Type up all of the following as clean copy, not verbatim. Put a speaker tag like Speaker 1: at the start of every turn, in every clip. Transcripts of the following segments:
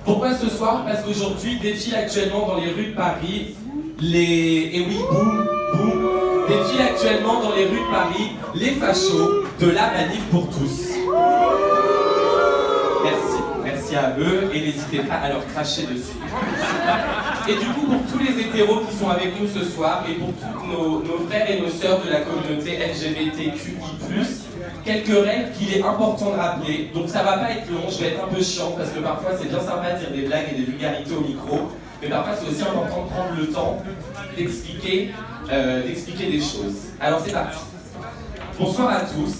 Speaker 1: Pourquoi ce soir? Parce qu'aujourd'hui défilent actuellement dans les rues de Paris Et oui, boum, boum. Défilent actuellement dans les rues de Paris les fachos de la Manif pour tous. Merci à eux et n'hésitez pas à leur cracher dessus. Et du coup, pour tous les hétéros qui sont avec nous ce soir et pour tous nos frères et nos sœurs de la communauté LGBTQI+, quelques règles qu'il est important de rappeler. Donc ça va pas être long, je vais être un peu chiant parce que parfois c'est bien sympa de dire des blagues et des vulgarités au micro, mais parfois c'est aussi important de prendre le temps d'expliquer des choses. Alors c'est parti. Bonsoir à tous.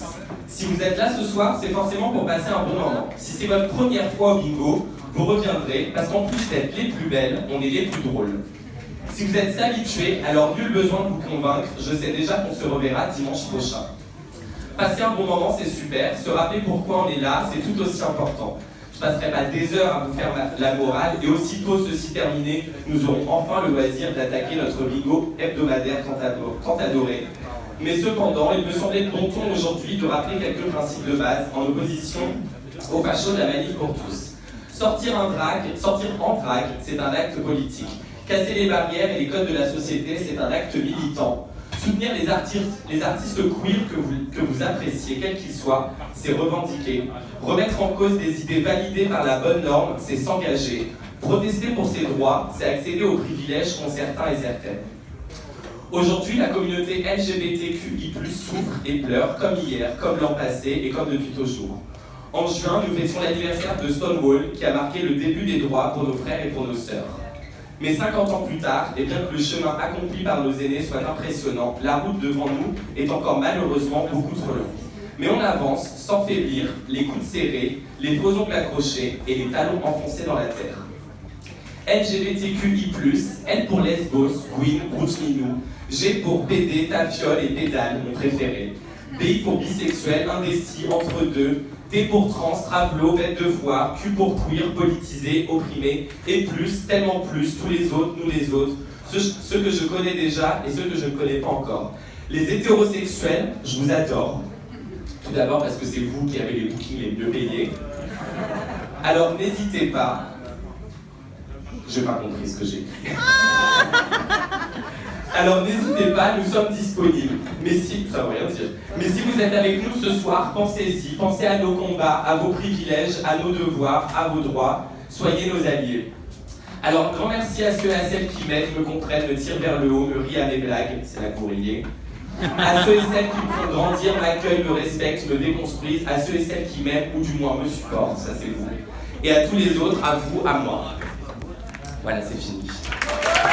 Speaker 1: Si vous êtes là ce soir, c'est forcément pour passer un bon moment. Si c'est votre première fois au bingo, vous reviendrez, parce qu'en plus d'être les plus belles, on est les plus drôles. Si vous êtes habitués, alors nul besoin de vous convaincre, je sais déjà qu'on se reverra dimanche prochain. Passer un bon moment, c'est super, se rappeler pourquoi on est là, c'est tout aussi important. Je passerai pas des heures à vous faire la morale, et aussitôt ceci terminé, nous aurons enfin le loisir d'attaquer notre bingo hebdomadaire tant adoré. Mais cependant, il me semblait de bon ton aujourd'hui de rappeler quelques principes de base en opposition aux fachos de la Manif pour tous. Sortir en drague, c'est un acte politique. Casser les barrières et les codes de la société, c'est un acte militant. Soutenir les artistes queer que vous appréciez, quels qu'ils soient, c'est revendiquer. Remettre en cause des idées validées par la bonne norme, c'est s'engager. Protester pour ses droits, c'est accéder aux privilèges qu'ont certains et certaines. Aujourd'hui, la communauté LGBTQI+, souffre et pleure, comme hier, comme l'an passé et comme depuis toujours. En juin, nous fêtions l'anniversaire de Stonewall, qui a marqué le début des droits pour nos frères et pour nos sœurs. Mais 50 ans plus tard, et bien que le chemin accompli par nos aînés soit impressionnant, la route devant nous est encore malheureusement beaucoup trop longue. Mais on avance, sans faiblir, les coudes serrés, les faux ongles accrochés et les talons enfoncés dans la terre. LGBTQI+, L pour Lesbos, Gwyn, Rouchminou, G pour PD, Tafiole et Pédale, mon préféré. BI pour bisexuel, indécis, entre deux. T pour trans, travelo, bête de foire. Q pour queer, politisé, opprimé. Et plus, tellement plus, tous les autres, nous les autres. Ceux que je connais déjà et ceux que je ne connais pas encore. Les hétérosexuels, je vous adore. Tout d'abord parce que c'est vous qui avez les bookings les mieux payés. Alors n'hésitez pas. J'ai pas compris ce que j'ai écrit. Alors n'hésitez pas, nous sommes disponibles. Mais si, ça veut rien dire. Mais si vous êtes avec nous ce soir, pensez-y, pensez à nos combats, à vos privilèges, à nos devoirs, à vos droits. Soyez nos alliés. Alors grand merci à ceux et à celles qui m'aident, me comprennent, me tirent vers le haut, me rient à mes blagues, c'est la courrier. À ceux et celles qui me font grandir, m'accueillent, me respectent, me déconstruisent. À ceux et celles qui m'aiment ou du moins me supportent, ça c'est vous. Et à tous les autres, à vous, à moi. Voilà, c'est fini.